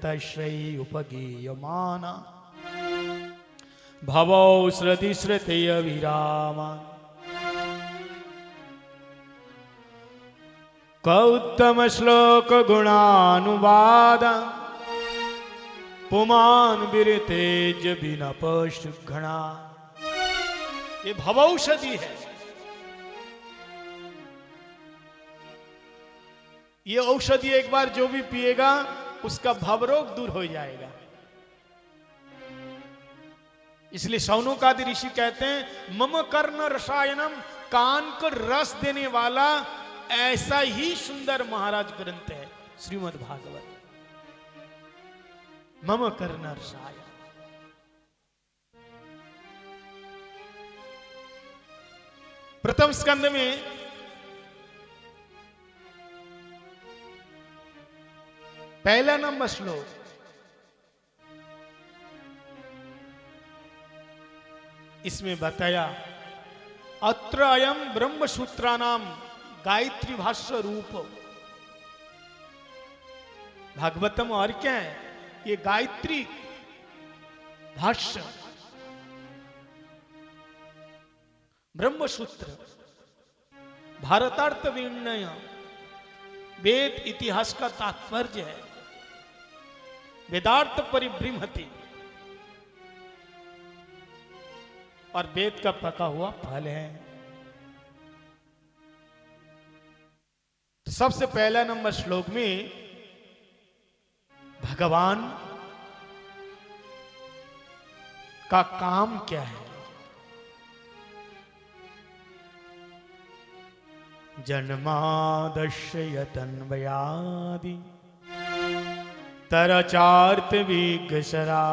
तस्यै उपगीयमाना भवौ श्रुति श्रुति अभिरामा कौत्तम श्लोक गुणानुवाद पुमान विरतेज बिनपश घना। ये भवौषधि है। ये औषधि एक बार जो भी पिएगा उसका भवरोग दूर हो जाएगा। इसलिए शौनकादि ऋषि कहते हैं मम कर्ण रसायनम, कान को रस देने वाला ऐसा ही सुंदर महाराज ग्रंथ है श्रीमद् भागवत। मम कर्ण रसायन। प्रथम स्कंद में पहला नंबर श्लोक, इसमें बताया अत्र अयम ब्रह्म सूत्राणाम गायत्री भाष्य रूप। भागवतम और क्या है? ये गायत्री भाष्य ब्रह्म सूत्र भारतार्थ विनय वेद इतिहास का तात्पर्य है। वेदार्थ परिबृंहति और वेद का पका हुआ फल है। तो सबसे पहला नंबर श्लोक में भगवान का काम क्या है? जन्मादस्य यतन्वयादि तरचार्थ विगसरा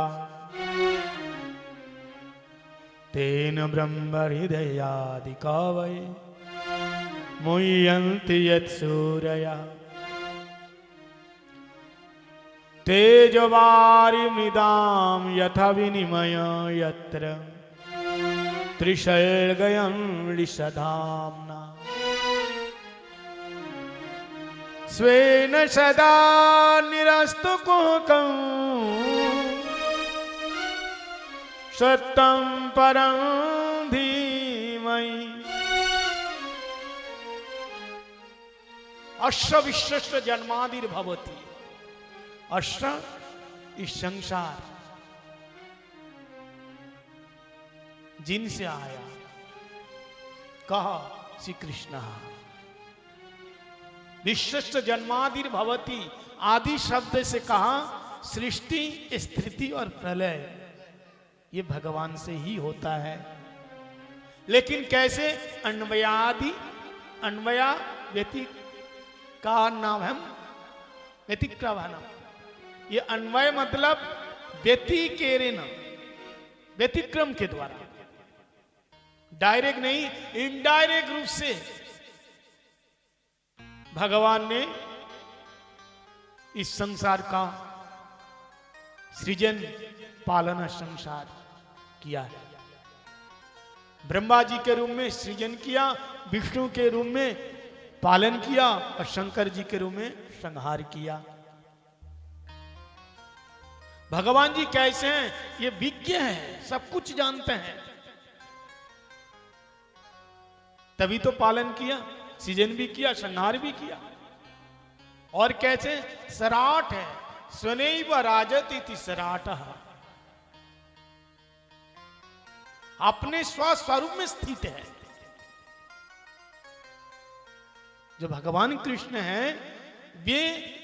तेन ब्रह्म हृदयादि कवये मुह्यन्ति यत्सूरया तेजवारिमृदां यथा विनिमय यत्र त्रिशैर्गयं ऋषधाम्ना स्वेन सदा निरस्तु कुहकं सत्यं परं धीमहि। अश्व विश्वस्त जन्मादिर्भवति। अश्व इस संसार जिनसे आया, कहा श्री कृष्ण। विश्वस्त जन्मादिर्भवति, आदि शब्द से कहा सृष्टि स्थिति और प्रलय ये भगवान से ही होता है। लेकिन कैसे? अन्वयादि, अन्वया व्यति का नाम है व्यतिक्रमण। ये अन्वय मतलब व्यतिकेरेण, व्यतिक्रम के द्वारा, डायरेक्ट नहीं इनडायरेक्ट रूप से भगवान ने इस संसार का सृजन पालन संसार किया है। ब्रह्मा जी के रूप में सृजन किया, विष्णु के रूप में पालन किया और शंकर जी के रूप में संहार किया। भगवान जी कैसे हैं? ये विज्ञ हैं, सब कुछ जानते हैं, तभी तो पालन किया, सृजन भी किया, संहार भी किया। और कैसे? सराट है, स्वनैव राजत इति सराटः, अपने स्वस्वरूप में स्थित है। जो भगवान कृष्ण हैं वे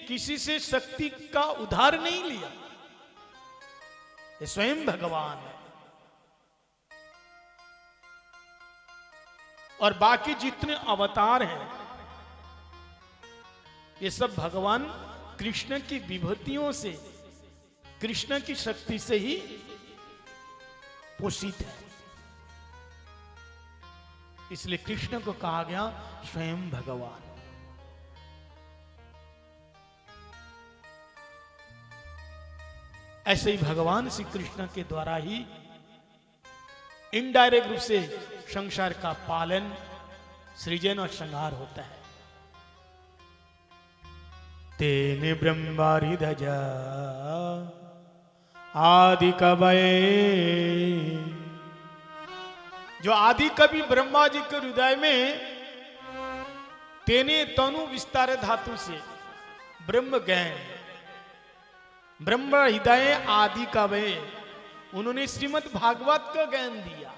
किसी से शक्ति का उधार नहीं लिया, ये स्वयं भगवान है। और बाकी जितने अवतार हैं ये सब भगवान कृष्ण की विभूतियों से, कृष्ण की शक्ति से ही पोषित है। इसलिए कृष्ण को कहा गया स्वयं भगवान। ऐसे ही भगवान श्री कृष्ण के द्वारा ही इनडायरेक्ट रूप से संसार का पालन, सृजन और संहार होता है। तेने ब्रह्मारिधज आदि कवये, जो आदि कवि ब्रह्मा जी के हृदय में तेने तनु विस्तार धातु से ब्रह्म ज्ञान, ब्रह्म हृदय आदि कवये, उन्होंने श्रीमद् भागवत का ज्ञान दिया।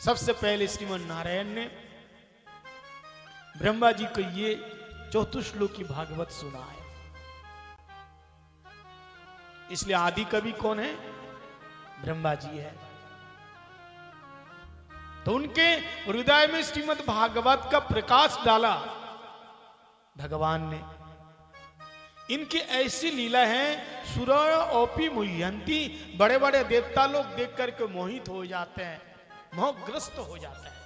सबसे पहले श्रीमद् नारायण ने ब्रह्मा जी को ये चतुश्लोकी भागवत सुना है। इसलिए आदि कवि कौन है? ब्रह्मा जी है। तो उनके हृदय में श्रीमद् भागवत का प्रकाश डाला भगवान ने। इनकी ऐसी लीला है, सुरय ओपी मुह्यंती, बड़े बड़े देवता लोग देख करके मोहित हो जाते हैं, मोहग्रस्त हो जाते हैं।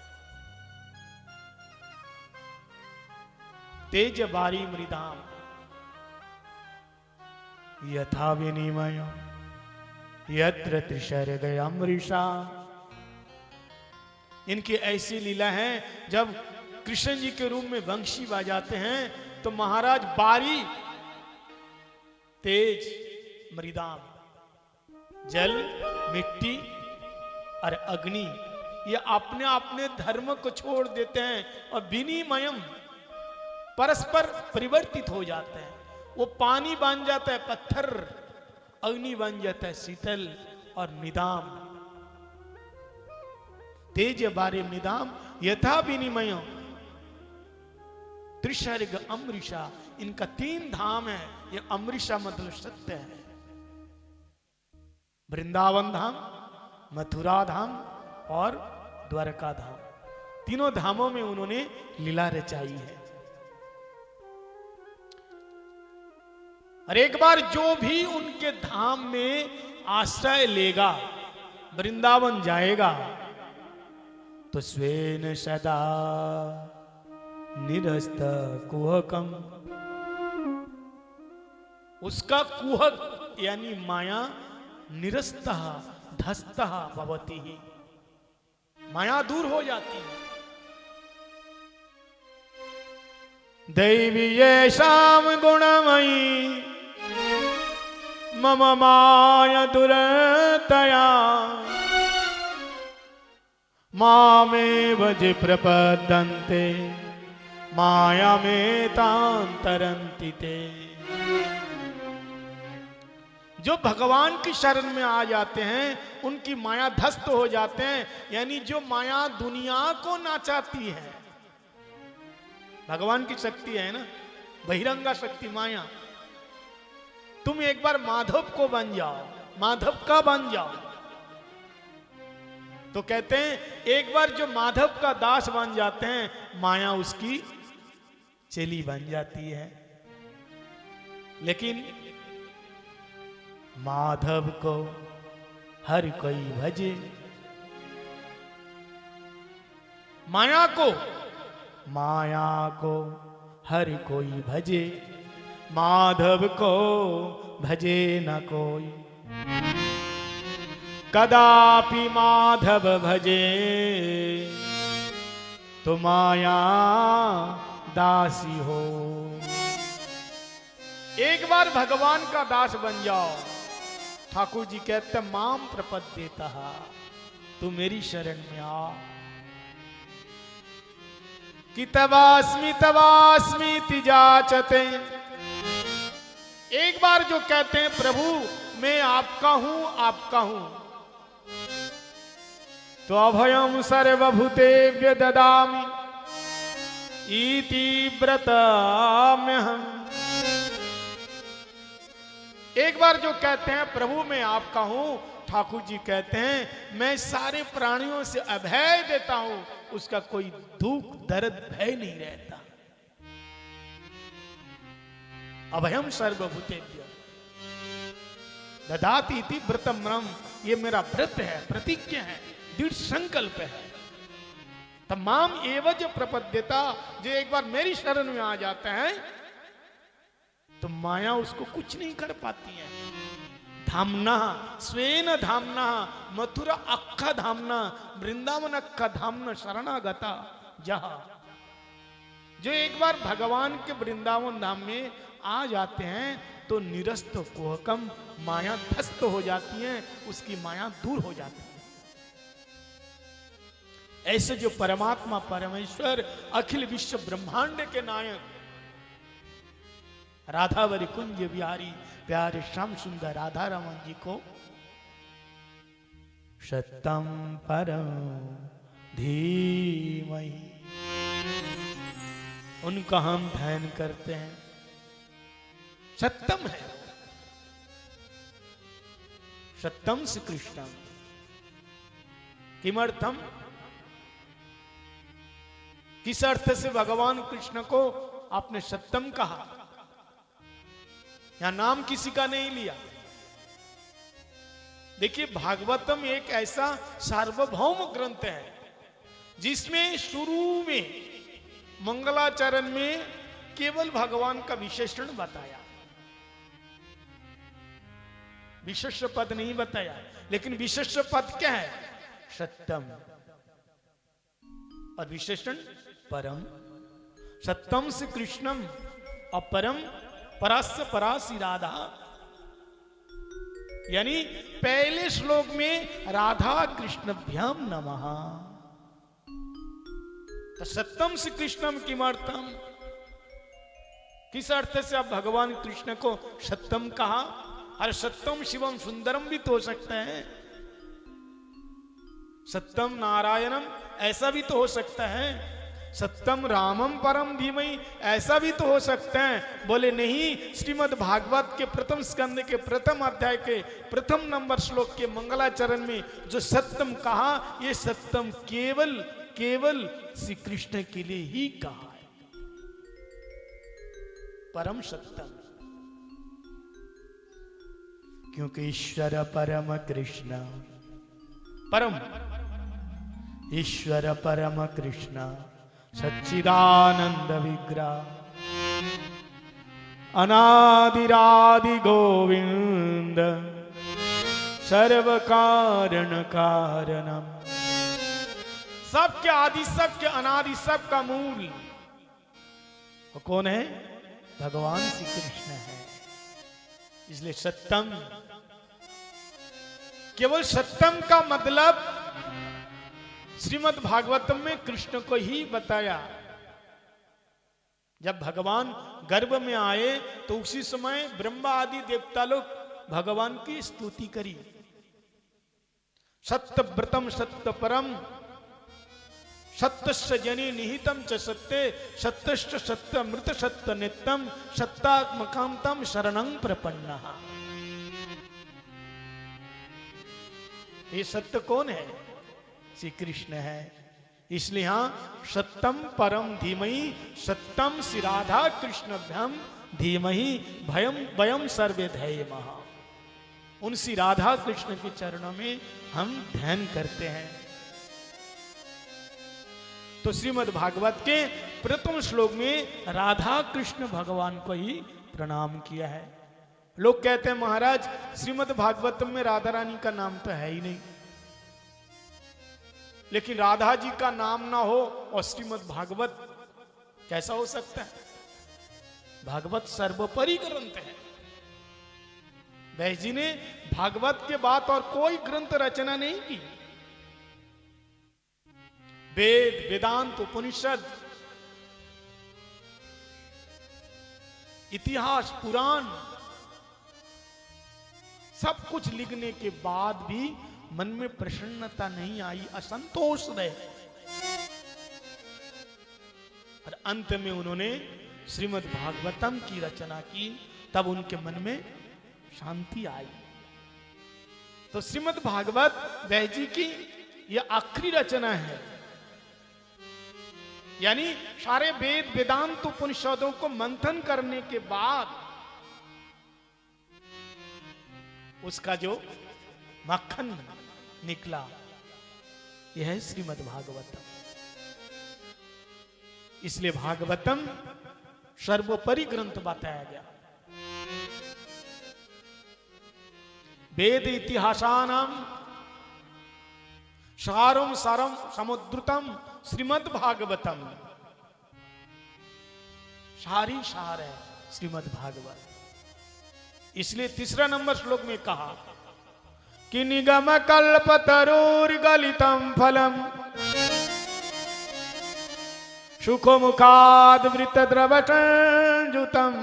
तेज बारी मृदाम यथा विनिमय यत्र त्रिशर्ग अमृषा। इनकी ऐसी लीला है, जब कृष्ण जी के रूप में वंशी बजाते हैं तो महाराज बारी, तेज, मृदाम, जल, मिट्टी और अग्नि, ये अपने अपने धर्म को छोड़ देते हैं और विनिमयम, परस्पर परिवर्तित हो जाते हैं। वो पानी बन जाता है पत्थर, अग्नि बन जाता है शीतल, और निदाम, तेज बारे निदाम, यथा विनिमय त्रिशर्ग अमृषा। इनका 3 धाम है। ये अमृषा मतलब सत्य है। वृंदावन धाम, मथुरा धाम और द्वारका धाम, तीनों धामों में उन्होंने लीला रचाई है। और एक बार जो भी उनके धाम में आश्रय लेगा, वृंदावन जाएगा, तो स्वेन सदा निरस्त कुहकम, उसका कुहक यानी माया निरस्त धस्त भवती ही, माया दूर हो जाती है। दैवी येषाम गुणमयी मम माया दुरतया मामेव जे प्रपद्यन्ते मायामेतां तरन्ति ते। जो भगवान की शरण में आ जाते हैं उनकी माया ध्वस्त हो जाते हैं, यानी जो माया दुनिया को नाचाती है। भगवान की शक्ति है ना, बहिरंगा शक्ति माया। तुम एक बार माधव को बन जाओ, माधव का बन जाओ, तो कहते हैं एक बार जो माधव का दास बन जाते हैं, माया उसकी चेली बन जाती है। लेकिन माधव को हर कोई भजे, माया को हर कोई भजे, माधव को भजे न कोई। कदापि माधव भजे तो माया दासी हो। एक बार भगवान का दास बन जाओ। ठाकुर जी कहते माम प्रपद्येता, तू मेरी शरण में आ। कि तवास्मी तिजाचते, एक बार जो कहते हैं प्रभु मैं आपका हूं, तो अभयम सर्वभूतेभ्य ददामि इति व्रतम्यहम्। एक बार जो कहते हैं प्रभु मैं आपका हूं, ठाकुर जी कहते हैं मैं सारे प्राणियों से अभय देता हूं, उसका कोई दुख दर्द भय नहीं रहता। अभयम सर्वभूतेभ्य ददाति इति व्रतम्यहम्, ये मेरा व्रत है, प्रतिज्ञा है, दृढ़ संकल्प है। तमाम एवज प्रपद्यता, जो एक बार मेरी शरण में आ जाते हैं तो माया उसको कुछ नहीं कर पाती है। धामना स्वेन धामना, मथुरा अक्खा धामना, वृंदावन अक्खा धामना शरणागता जहा। जो एक बार भगवान के वृंदावन धाम में आ जाते हैं तो निरस्त कोहकम माया ध्वस्त हो जाती है, उसकी माया दूर हो जाती है। ऐसे जो परमात्मा परमेश्वर अखिल विश्व ब्रह्मांड के नायक राधावरी कुंज बिहारी प्यारे श्याम सुंदर राधा रमन जी को सत्यम परम धीमहि उनका हम ध्यान करते हैं। सत्यम है, सत्यम से कृष्णम किमर्थम, किस अर्थ से भगवान कृष्ण को आपने सत्यम कहा? यहां नाम किसी का नहीं लिया। देखिए भागवतम एक ऐसा सार्वभौम ग्रंथ है जिसमें शुरू में मंगलाचरण में केवल भगवान का विशेषण बताया, विशेष पद नहीं बताया। लेकिन विशेष पद क्या है? सत्यम, और विशेषण परम। सत्यम से कृष्णम और परम परास्य परासी राधा, यानी पहले श्लोक में राधा कृष्णभ्याम नमः। तो सत्यम से कृष्णम किमर्थम, किस अर्थ से आप भगवान कृष्ण को सत्यम कहा? अरे सत्यम शिवम सुंदरम भी तो हो सकता है, सत्यम नारायणम ऐसा भी तो हो सकता है, सत्यम रामम परम धीमहि ऐसा भी तो हो सकता है। बोले नहीं, श्रीमद् भागवत के प्रथम स्कंद के प्रथम अध्याय के प्रथम नंबर श्लोक के मंगलाचरण में जो सत्यम कहा, ये सत्यम केवल केवल श्री कृष्ण के लिए ही कहा है, परम सत्यम। क्योंकि ईश्वर परम कृष्ण परम, ईश्वर परम कृष्ण सच्चिदानंद विग्रह अनादिरादि गोविंद सर्व कारण कारणम, सबके आदि सबके अनादि सबका मूल वो कौन है? भगवान श्री कृष्ण है। इसलिए सत्यम, केवल सत्यम का मतलब श्रीमद् भागवतम में कृष्ण को ही बताया। जब भगवान गर्भ में आए तो उसी समय ब्रह्मा आदि देवता लोग भगवान की स्तुति करी। सत्य व्रतम सत्य परम सत्यस्य जनि निहितम च सत्य सत्यश्च सत्य मृत सत्य नित्यम सत्तात्मकम तम शरणं प्रपन्नः। ये सत्य कौन है? श्री कृष्ण है। इसलिए यहां सत्यम परम धीमहि, सत्यम श्री राधा कृष्णभ्यम धीमहि भयम वयम सर्वे धैर्यमः। उन श्री राधा कृष्ण के चरणों में हम ध्यान करते हैं। तो श्रीमद् भागवत के प्रथम श्लोक में राधा कृष्ण भगवान को ही प्रणाम किया है। लोग कहते हैं महाराज श्रीमद् भागवतम में राधा रानी का नाम तो है ही नहीं, लेकिन राधा जी का नाम ना हो और श्रीमद् भागवत कैसा हो सकता है? भागवत सर्वोपरि ग्रंथ है। व्यास जी ने भागवत के बाद और कोई ग्रंथ रचना नहीं की। वेद वेदांत उपनिषद इतिहास पुराण सब कुछ लिखने के बाद भी मन में प्रसन्नता नहीं आई, असंतोष रहे। और अंत में उन्होंने श्रीमद् भागवतम की रचना की, तब उनके मन में शांति आई। तो श्रीमद् भागवत व्यास जी की यह आखिरी रचना है, यानी सारे वेद वेदांत उपनिषदों को मंथन करने के बाद उसका जो मक्खन निकला, यह है श्रीमद् भागवतम। इसलिए भागवतम सर्वोपरि ग्रंथ बताया गया। वेद इतिहासानाम सारम सारम समुद्रतम श्रीमद् भागवतम। सारी सार है श्रीमद् भागवत। इसलिए तीसरा नंबर श्लोक में कहा कि निगम कल्प तरुर्गलितम फलम सुखो मुखाद वृत द्रवटंजुतम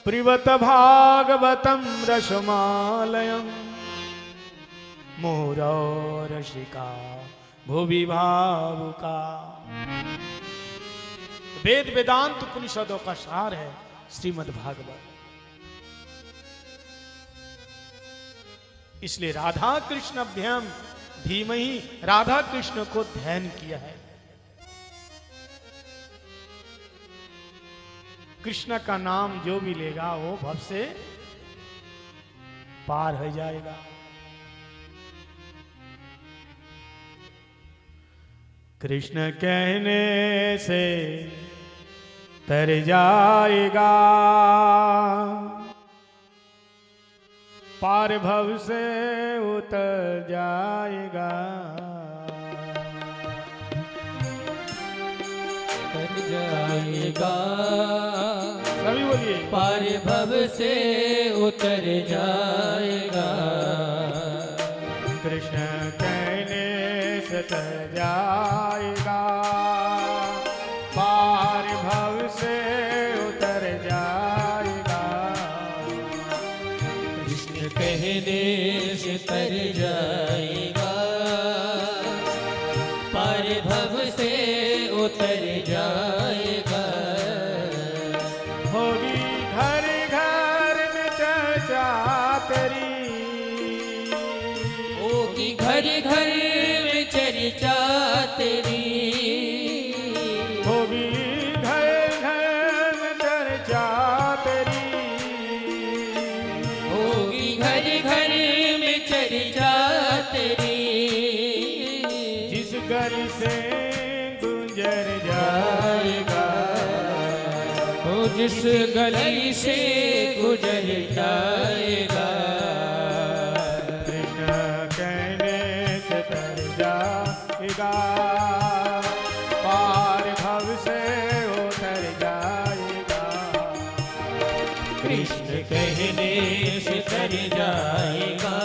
प्रिवत भागवतम रसमालयम मोरो रसिका भुवि भावुका। वेद वेदांत उपनिषदों का सार है श्रीमद् भागवत। इसलिए राधा कृष्ण अभ्याम धीमहि, राधा कृष्ण को ध्यान किया है। कृष्ण का नाम जो भी लेगा वो भव से पार हो जाएगा। कृष्ण कहने से तर जाएगा, पार भव से उतर जाएगा। तर जाएगा, सभी बोलिए, पार भव से उतर जाएगा। कृष्ण कहने से तर जाएगा, पार भव से उतर जाएगा। कृष्ण कहने से तर जाएगा, पार भव से उतर जाएगा। होगी घर घर में चर्चा तेरी, होगी घर घर में चर्चा तेरी, होगी घर घर में चर्चा तेरी, होगी घर घर में चर्चा तेरी। जिस गली से गुजर जाएगा, वो जिस गली से गुजर जाएगा। कृष्ण कहने से तर जाएगा, पार भव से उतर जाएगा। कृष्ण कहने से तर जाएगा,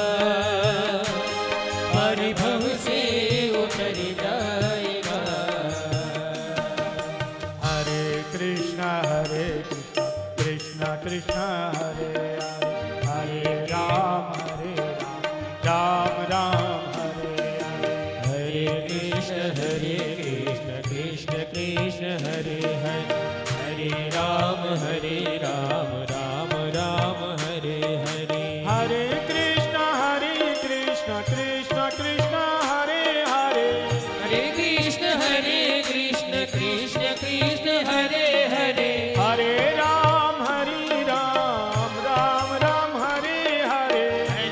पार भव से उतर जाएगा। हरे कृष्णा कृष्णा कृष्णा हरे हरे, हरे राम राम राम हरे हरे। हरे कृष्ण कृष्ण कृष्ण हरे हरे, हरे राम राम राम हरे हरे। हरे कृष्णा कृष्णा कृष्णा हरे हरे, हरे कृष्ण कृष्ण कृष्ण हरे हरे। हरे राम राम राम हरे हरे।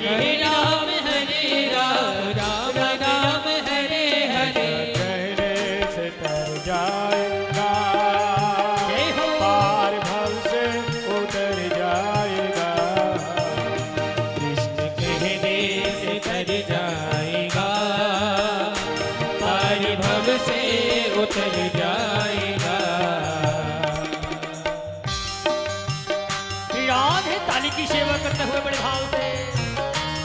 हरे राम राम राम हरे हरे। कहने से तर जाएगा, जय हो। पार भव से उतर जाएगा। कृष्ण कहने से तर जाएगा, पार भव से उतर जाएगा। श्री राधे ताली की सेवा करते हुए बड़े भाव से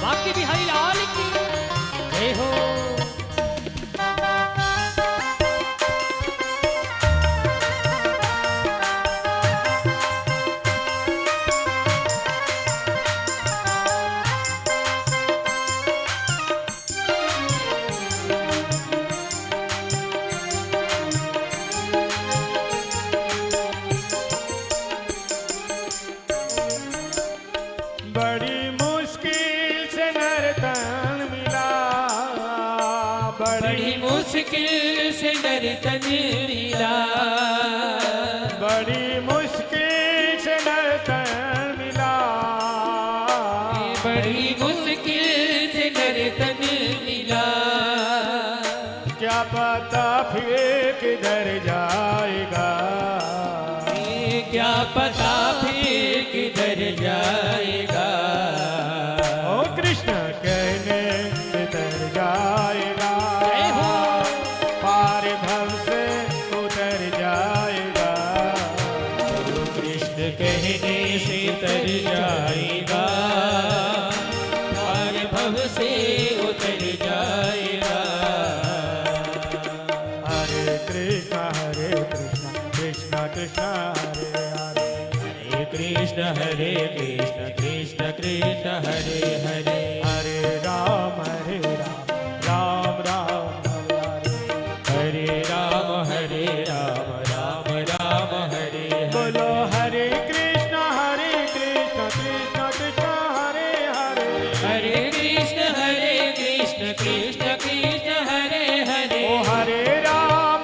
बाकी बिहारी लाल की जय हो। बड़ी मुश्किल से नर्तन मिला, बड़ी मुश्किल से नर्तन मिला, बड़ी मुश्किल से नर्तन मिला। बड़ी मुश्किल से नर्तन मिला। क्या पता फिर किधर जाएगा, क्या पता फिर किधर जाएगा। ओ कृष्ण कहने किधर जाएगा, जय हो। पार भव से उतर जाएगा। कृष्ण कहने से तर जाएगा, पार भव से उतर जाएगा। हरे कृष्ण कृष्ण कृष्ण हरे हरे, हरे कृष्ण कृष्ण कृष्ण हरे हरे, हरे राम राम राम हरे हरे, हरे राम राम राम हरे हरे। बोलो हरे कृष्ण कृष्ण कृष्ण हरे हरे, हरे कृष्ण कृष्ण कृष्ण हरे हरे। ओ हरे राम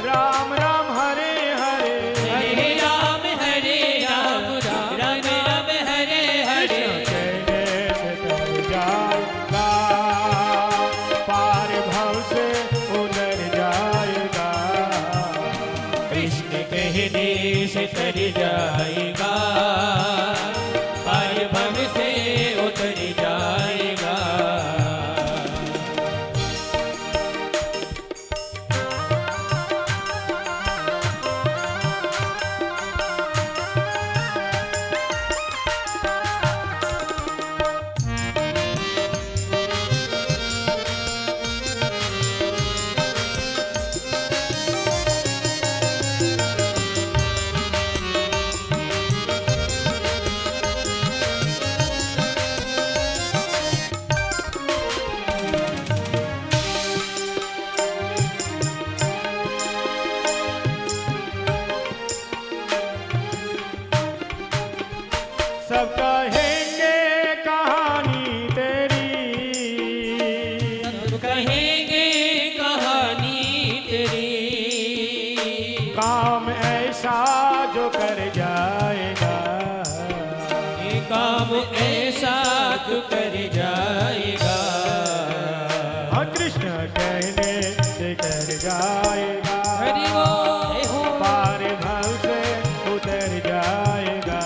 राम राम हरे हरे, हरे राम राम राम हरे हरे। कहने से तर जाएगा, पार भव से उतर जाएगा। कृष्ण कहने से तर जाएगा, पार भव से उतर जाएगा। सब कहेंगे कहानी तेरी, कहेंगे कहानी तेरी, काम ऐसा जो कर जाएगा। ये काम ऐसा जो कर जाएगा। हाँ, कृष्ण कहने से कर जाएगा, हरि बोल। पार भव से उतर जाएगा।